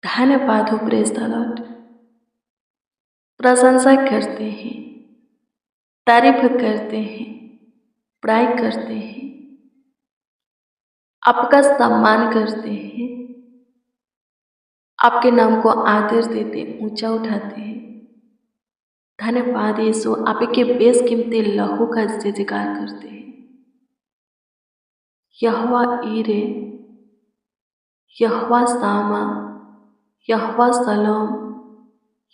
धन्यवाद हो, praise the Lord. प्रशंसा करते हैं, तारीफ करते हैं, बड़ाई करते हैं, आपका सम्मान करते हैं, आपके नाम को आदर देते, ऊंचा उठाते हैं। धन्यवाद यीशु, आपके बेशकीमती लहू का जय जयकार करते हैं। यहोवा ईरे, यहोवा सामा, यहोवा सलोम,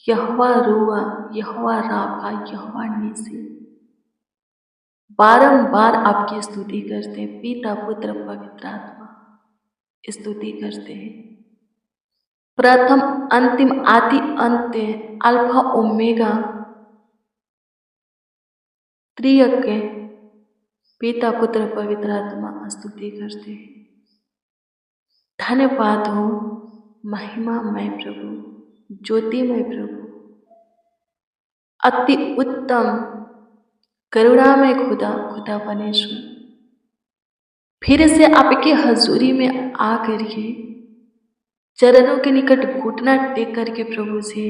यहोवा रुआ, यहोवा राफा, यहोवा नीसी। बारंबार आपकी स्तुति करते हैं। पिता पुत्र पवित्र आत्मा स्तुति करते हैं। प्रथम अंतिम आदि अंत अल्फा ओमेगा त्रियक के पिता पुत्र पवित्र आत्मा स्तुति करते हैं। धन्यवाद हो महिमामय प्रभु, ज्योतिमय प्रभु, अति उत्तम करुणामय खुदा, खुदा बनेश्वर। फिर से आपकी हजूरी में आकर के चरणों के निकट घुटना टेक करके प्रभु से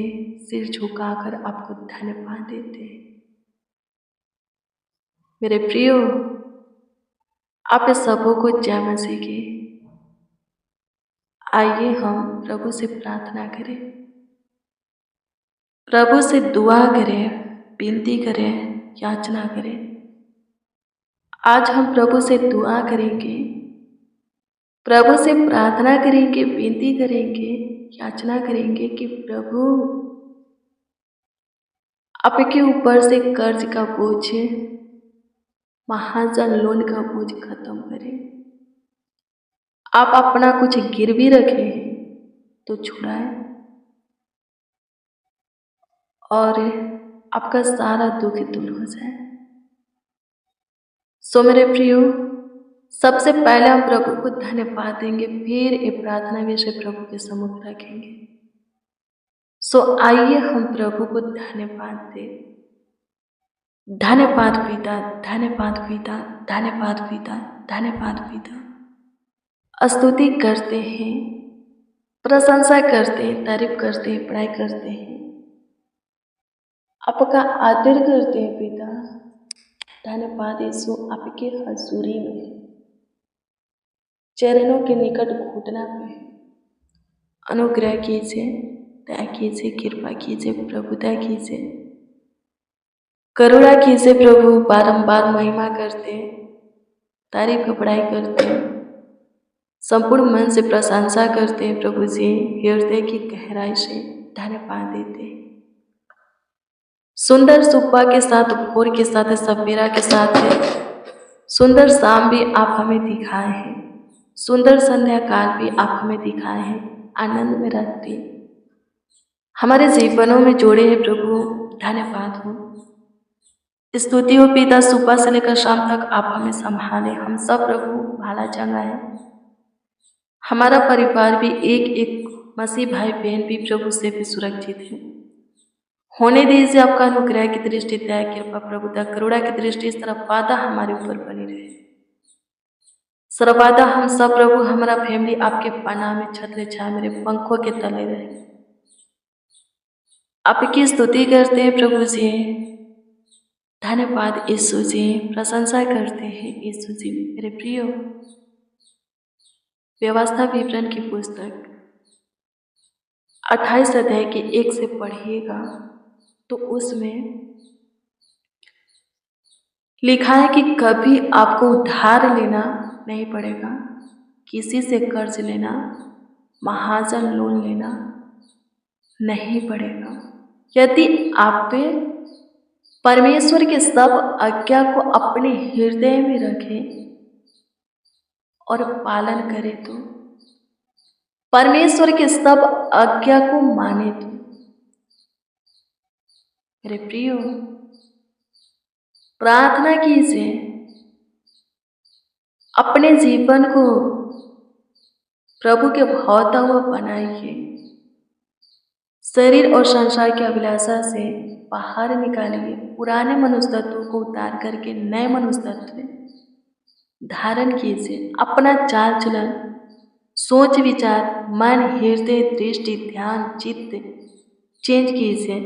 सिर झुकाकर आपको धन्यवाद देते हैं। मेरे प्रियो, आप सबों को जय मसीह की। आइए हम प्रभु से प्रार्थना करें, प्रभु से दुआ करें, विनती करें, याचना करें। आज हम प्रभु से दुआ करेंगे, प्रभु से प्रार्थना करेंगे, विनती करेंगे, याचना करेंगे कि प्रभु आपके ऊपर से कर्ज का बोझ, महाजन लोन का बोझ खत्म करें। आप अपना कुछ गिरवी रखें तो छुड़ाएं और आपका सारा दुख दूर हो जाए। सो मेरे प्रियो, सबसे पहले हम प्रभु को धन्यवाद देंगे, फिर ये प्रार्थना विषय प्रभु के सम्मुख रखेंगे। सो आइए हम प्रभु को धन्यवाद दें। धन्यवाद पिता, धन्यवाद पिता, धन्यवाद पिता, धन्यवाद पिता। स्तुति करते हैं, प्रशंसा करते हैं, तारीफ करते हैं, बड़ाई करते हैं, आपका आदर करते हैं पिता। धन्यवाद यीशु, आपके हजूरी में चरणों के निकट घुटना पे अनुग्रह कीजिए, दया कीजिए, कृपा कीजिए, प्रभुता कीजिए, करुणा कीजिए प्रभु। बारंबार महिमा करते, तारीफ बड़ाई करते, संपूर्ण मन से प्रशंसा करते हैं प्रभु जी, हृदय की गहराई से धन्यवाद देते हैं। सुंदर सुबह के साथ, भोर के साथ, सवेरा के साथ सुंदर शाम भी आप हमें दिखाए हैं, सुंदर संध्या काल भी आप हमें दिखाए हैं। आनंद में रहते हमारे जीवनों में जोड़े हैं प्रभु, धन्यवाद हो। स्तुति हो पिता, सुबह से लेकर शाम तक आप हमें संभाले। हम सब प्रभु भाला चंगा है, हमारा परिवार भी एक एक मसीह भाई बहन भी प्रभु से भी सुरक्षित है। होने दीजिए आपका अनुग्रह की दृष्टि, दया कृपा प्रभुता करुणा की दृष्टि सर्वदा हमारे ऊपर बनी रहे। सर्वदा हम सब प्रभु, हमारा फैमिली आपके पनाह में छत्र छाया मेरे पंखों के तले रहे। आपकी स्तुति करते हैं प्रभु जी, धन्यवाद यीशु जी, प्रशंसा करते हैं यीशु जी। मेरे प्रियो, व्यवस्था विवरण की पुस्तक 28 अध्याय के 1 से पढ़िएगा तो उसमें लिखा है कि कभी आपको उधार लेना नहीं पड़ेगा, किसी से कर्ज लेना, महाजन लोन लेना नहीं पड़ेगा। यदि आप परमेश्वर के सब आज्ञा को अपने हृदय में रखें और पालन करें तो, परमेश्वर के सब आज्ञा को माने तो। मेरे प्रियो, प्रार्थना कीजिए, अपने जीवन को प्रभु के भावता हुआ बनाइए, शरीर और संसार की अभिलाषा से बाहर निकालिए, पुराने मनुष्य तत्वों को उतार करके नए मनुष्य तत्व धारण कीजिए। अपना चाल चलन सोच विचार, मन, हृदय, दृष्टि, ध्यान, चित्त चेंज कीजिए।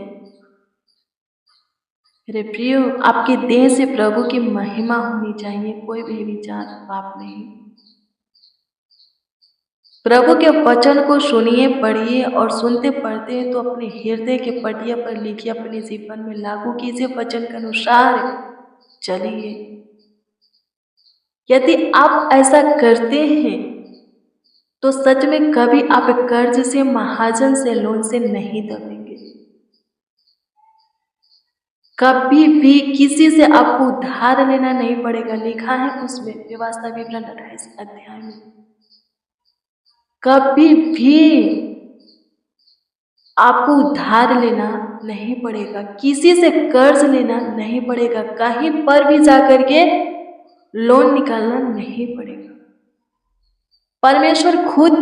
मेरे प्रियो, आपके देह से प्रभु की महिमा होनी चाहिए, कोई भी विचार पाप नहीं। प्रभु के वचन को सुनिए, पढ़िए और सुनते पढ़ते हैं तो अपने हृदय के पटिया पर लिखिए, अपने जीवन में लागू कीजिए, वचन के अनुसार चलिए। यदि आप ऐसा करते हैं तो सच में कभी आप कर्ज से, महाजन से, लोन से नहीं दबेंगे। कभी भी किसी से आपको उधार लेना नहीं पड़ेगा। लिखा है उसमें व्यवस्था विवरण 28 अध्याय में। कभी भी आपको उधार लेना नहीं पड़ेगा, किसी से कर्ज लेना नहीं पड़ेगा, कहीं पर भी जाकर के लोन निकालना नहीं पड़ेगा। परमेश्वर खुद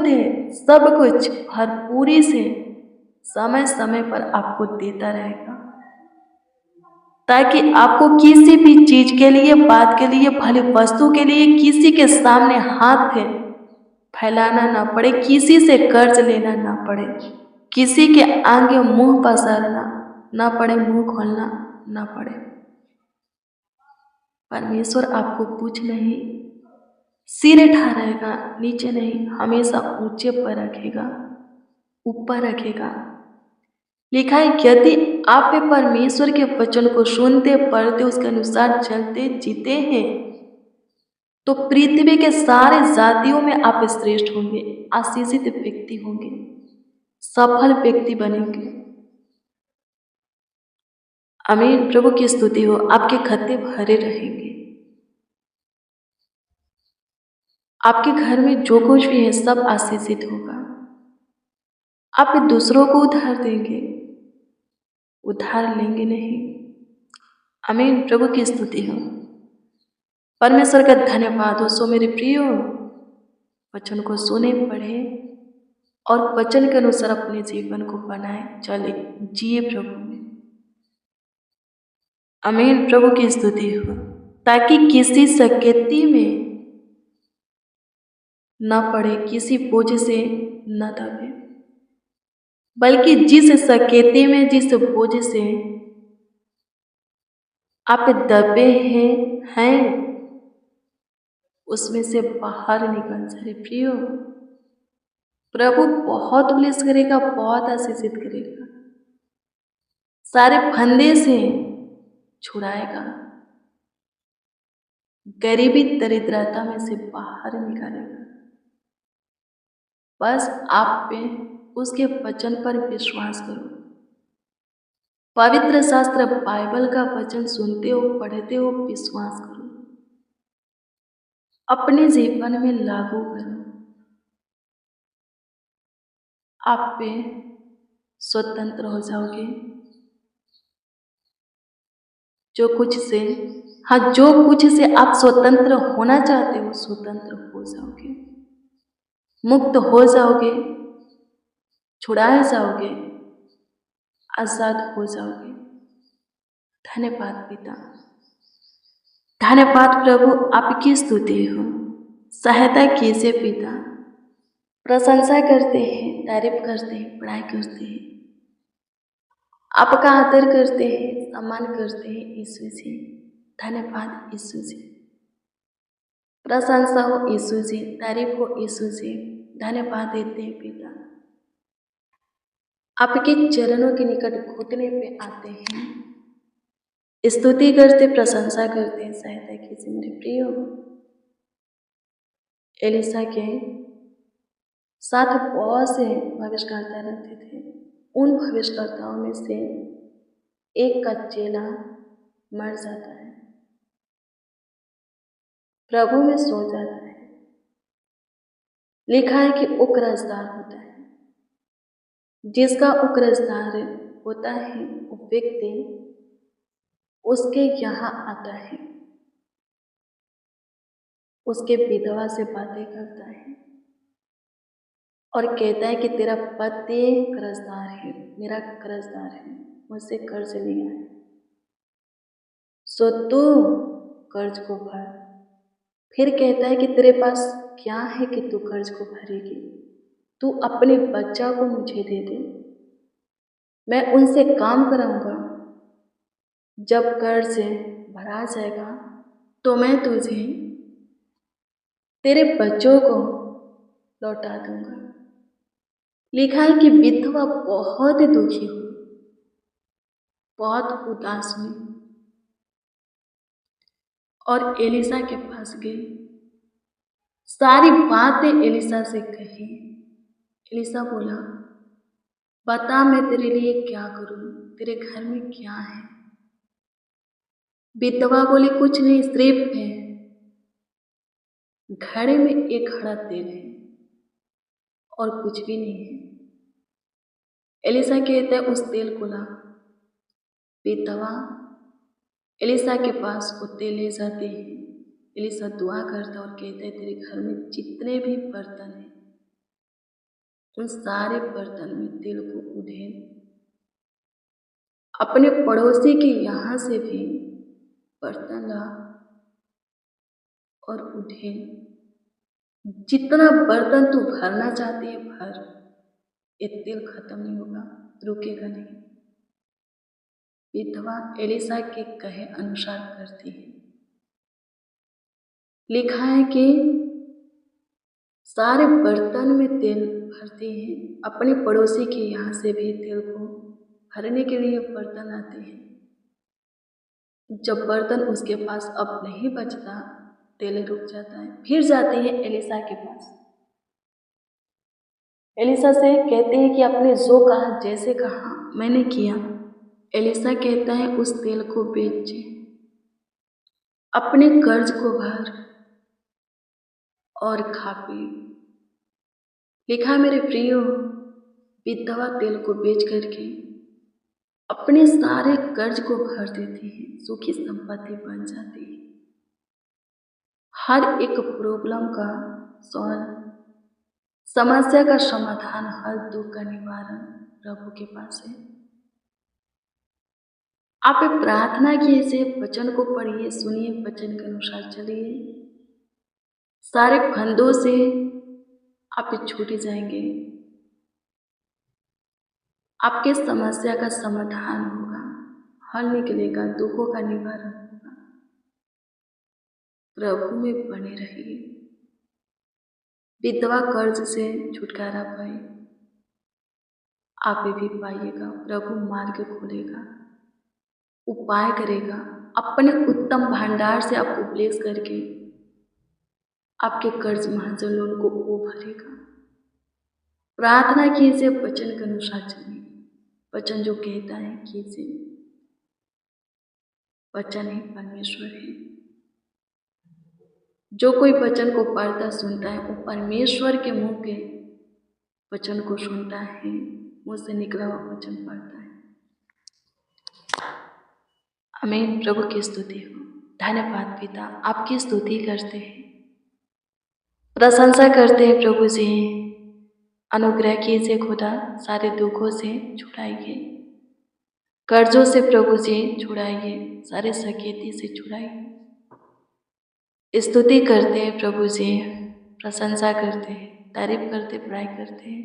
सब कुछ भरपूरी से समय समय पर आपको देता रहेगा, ताकि आपको किसी भी चीज के लिए, बात के लिए, भले वस्तु के लिए किसी के सामने हाथ फैलाना ना पड़े, किसी से कर्ज लेना ना पड़े, किसी के आगे मुंह पसारना ना पड़े, मुंह खोलना ना पड़े। परमेश्वर आपको कुछ नहीं, सिर ठहराएगा, नीचे नहीं, हमेशा ऊंचे पर रखेगा, ऊपर रखेगा। लिखा है यदि आप परमेश्वर के वचन को सुनते, पढ़ते, उसके अनुसार चलते, जीते हैं तो पृथ्वी के सारे जातियों में आप श्रेष्ठ होंगे, आशीषित व्यक्ति होंगे, सफल व्यक्ति बनेंगे। आमीन। प्रभु की स्तुति हो। आपके खत्ते भरे रहेंगे। आपके घर में जो कुछ भी है सब आशीषित होगा। आप दूसरों को उधार देंगे, उधार लेंगे नहीं। आमीन। प्रभु की स्तुति हो। परमेश्वर का धन्यवाद हो। सो मेरे प्रियो, वचन को सुने, पढ़े और वचन के अनुसार अपने जीवन को बनाए, चले, जिए प्रभु में। आमीन। प्रभु की स्तुति हो। ताकि किसी सकैती में न पड़े, किसी बोझ से न दबे, बल्कि जिस सकैते में, जिस बोझ से आप दबे हैं उसमें से बाहर निकल जाए। प्रियो, प्रभु बहुत ब्लेस करेगा, बहुत आशीषित करेगा, सारे फंदे से छुड़ाएगा, गरीबी दरिद्रता में से बाहर निकालेगा। बस आप पे उसके वचन पर विश्वास करो। पवित्र शास्त्र बाइबल का वचन सुनते हो, पढ़ते हो, विश्वास करो, अपने जीवन में लागू करो। आप पे स्वतंत्र हो जाओगे। जो कुछ से आप स्वतंत्र होना चाहते हो, स्वतंत्र हो जाओगे, मुक्त हो जाओगे, छुड़ाए जाओगे, आजाद हो जाओगे। धन्यवाद पिता, धन्यवाद प्रभु, आपकी स्तुति हो। सहायता कीजिए पिता। प्रशंसा करते हैं, तारीफ करते हैं, पढ़ाई करते हैं, आपका आदर करते हैं, सम्मान करते हैं। यीशु जी, धन्यवाद यीशु जी। प्रशंसा हो यीशु जी, तारीफ हो यीशु जी। धन्यवाद देते हैं पिता। आपके चरणों के निकट घुटने पे आते हैं, स्तुति करते, प्रशंसा करते हैं। सहायता कीजिए मेरे प्रियो। एलिसा के साथ बहुत से भविष्यकर्ता रहते थे। उन भविष्यकर्ताओं में से एक का चेला मर जाता है, प्रभु में सो जाता है। लिखा है कि वो कर्जदार होता है। जिसका वो कर्जदार होता है वो व्यक्ति उसके यहाँ आता है, उसके विधवा से बातें करता है और कहता है कि तेरा पति कर्जदार है, मेरा कर्जदार है, मुझसे कर्ज लिया है, सो तू कर्ज को भर। फिर कहता है कि तेरे पास क्या है कि तू कर्ज को भरेगी? तू अपने बच्चा को मुझे दे दे, मैं उनसे काम कराऊंगा। जब कर्ज भरा जाएगा तो मैं तुझे तेरे बच्चों को लौटा दूंगा। लिखा है कि विधवा बहुत दुखी हुई, बहुत उदास हुई और एलिसा के पास गई। सारी बातें एलिसा से कही। एलिसा बोला, बता मैं तेरे लिए क्या करूं, तेरे घर में क्या है? विधवा बोली, कुछ नहीं, सिर्फ है घड़े में एक घड़ा तेल है और कुछ भी नहीं है। एलिसा कहता है, उस तेल को ला। विधवा एलिसा के पास वो तेल ले जाते हैं। एलिसा दुआ करता और कहता है, तेरे घर में जितने भी बर्तन हैं उन सारे बर्तन में तेल को उधेल। अपने पड़ोसी के यहाँ से भी बर्तन ला और उधेल। जितना बर्तन तू भरना चाहती है भर, ये तेल खत्म नहीं होगा, रुकेगा नहीं। विधवा एलिसा के कहे अनुसार करती है। लिखा है कि सारे बर्तन में तेल भरती है। अपने पड़ोसी के यहाँ से भी तेल को भरने के लिए बर्तन आते हैं। जब बर्तन उसके पास अब नहीं बचता, तेल रुक जाता है, फिर जाते हैं एलिसा के पास। एलिसा से कहते हैं कि आपने जो कहा, जैसे कहा मैंने किया। एलिसा कहता है, उस तेल को बेच, अपने कर्ज को भर और खा पी। लिखा मेरे प्रियो, विधवा तेल को बेच करके अपने सारे कर्ज को भर देती है, सुखी संपत्ति बन जाती है। हर एक प्रॉब्लम का सॉल्व, समस्या का समाधान, हर दुख का निवारण प्रभु के पास है। आप प्रार्थना कीजिए, वचन को पढ़िए, सुनिए, वचन के अनुसार चलिए। सारे फंदों से आप छूट जाएंगे। आपके समस्या का समाधान होगा, हल निकलेगा, दुखों का निवारण होगा। प्रभु में बने रहिए। विधवा कर्ज से छुटकारा पाए, आप भी पाइएगा। प्रभु मार्ग खोलेगा, उपाय करेगा, अपने उत्तम भंडार से आपको ब्लेस करके आपके कर्ज महाजन लोन को वो भरेगा। प्रार्थना कीजिए, वचन के अनुसार चलिए। वचन जो कहता है कीजिए। वचन ही परमेश्वर है। जो कोई वचन को पढ़ता सुनता है वो परमेश्वर के मुंह के वचन को सुनता है, मुंह से निकला हुआ वचन पढ़ता है। आमीन। प्रभु की स्तुति हो। धन्यवाद पिता, आपकी स्तुति करते हैं, प्रशंसा करते हैं प्रभु जी। अनुग्रह कीजिए खुदा, सारे दुखों से छुड़ाइए, कर्जों से प्रभु जी छुड़ाइए, सारे सकेती से छुड़ाइए। स्तुति करते हैं प्रभु जी, प्रशंसा करते हैं, तारीफ करते, बड़ाई करते हैं।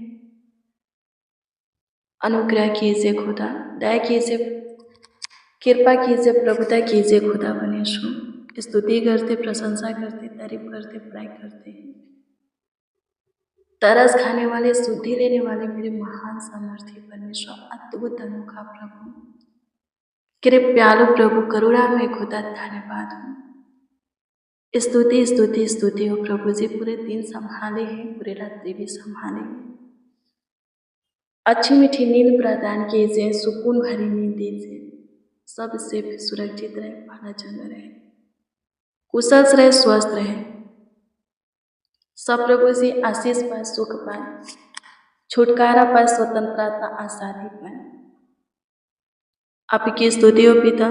अनुग्रह कीजिए खुदा, दया कीजिए, कृपा कीजिए, प्रभुता कीजिए खुदा बनेश्वर। स्तुति करते, प्रशंसा करते, तारीफ करते, बड़ाई करते हैं। तरस खाने वाले, शुद्धि लेने वाले मेरे महान सामर्थ्य परमेश्वर, अद्भुत अनोखा प्रभु, कृपालु प्रभु, करुणा में खुदा, धन्यवाद हो। स्तुति स्तुति स्तुति हो प्रभु जी। पूरे दिन संभाले हैं, पूरे रात्रि भी संभाले हैं। अच्छी मीठी नींद प्रदान कीजिए, सुकून भरी नींद दीजिए, सबसे सुरक्षित रहे, भाला चंगा रहे, कुशल रहे, स्वस्थ रहे, सब प्रभु जी आशीष पाए, सुख पाए, छुटकारा पाए, स्वतंत्रता, आजादी पाए। आपकी स्तुति हो पिता।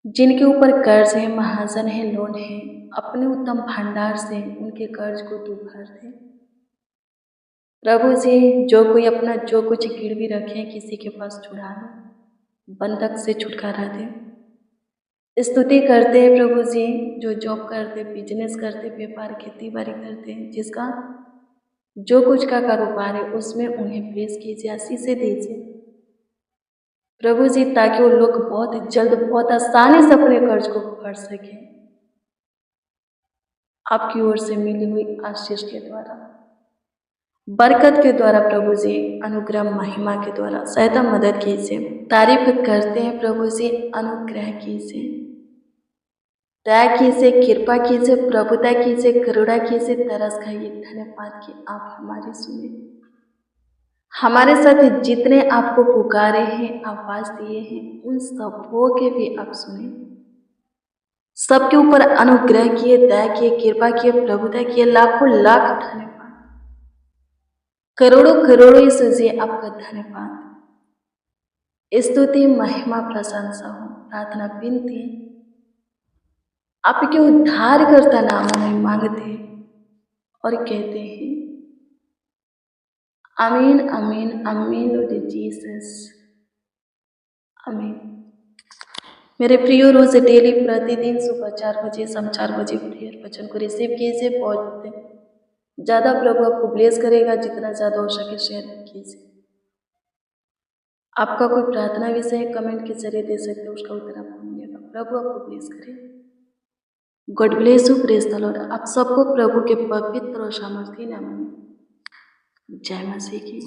जिनके ऊपर कर्ज है, महाजन है, लोन है, अपने उत्तम भंडार से उनके कर्ज को तू भर दे प्रभु जी। जो कोई अपना जो कुछ गिरवी रखे किसी के पास छुड़ा दे, बंधक से छुटकारा दे। स्तुति करते हैं प्रभु जी, जो जॉब करते, बिजनेस करते, व्यापार, खेती बाड़ी करते हैं, जिसका जो कुछ का कारोबार है उसमें उन्हें ब्लेस कीजिए, आशीषें दीजिए प्रभु जी, ताकि वो लोग बहुत जल्द, बहुत आसानी से अपने कर्ज को भर सकें आपकी ओर से मिली हुई आशीष के द्वारा, बरकत के द्वारा प्रभु जी, अनुग्रह महिमा के द्वारा सहायता मदद कीजिए। तारीफ करते हैं प्रभु जी, अनुग्रह कीजिए, दया कीजिए, कृपा कीजिए, प्रभुता कीजिए, करुणा कीजिए, तरस खाइए। धन्यवाद कि आप हमारी सुने, हमारे साथ जितने आपको पुकारे हैं, आवाज दिए हैं, उन सबों के भी आप सुने, सबके ऊपर अनुग्रह किए, दया किए, कृपा किए, प्रभुता किए। लाखों लाख धन्यवाद, करोड़ों करोड़ों यीशु आपका धन्यवाद, स्तुति महिमा प्रशंसा हो। प्रार्थना विनती आपके उद्धारकर्ता नामों में मांगते और कहते हैं आमीन, आमीन, आमीन लॉर्ड जीसस, आमीन। मेरे प्रिय, रोज डेली प्रतिदिन सुबह 4 बजे, शाम 4 बजे प्रेयर वचन को रिसीव कीजिए। बहुत ज़्यादा प्रभु आपको ब्लेस करेगा, जितना ज़्यादा हो सके शेयर कीजिए। आपका कोई प्रार्थना विषय कमेंट के जरिए दे सकते हो, उसका उत्तर आपको मिलेगा। प्रभु आपको ब्लेस करे। God bless you, praise the Lord. आप सबको प्रभु के पवित्र और सामर्थी नाम में जय मसीह की।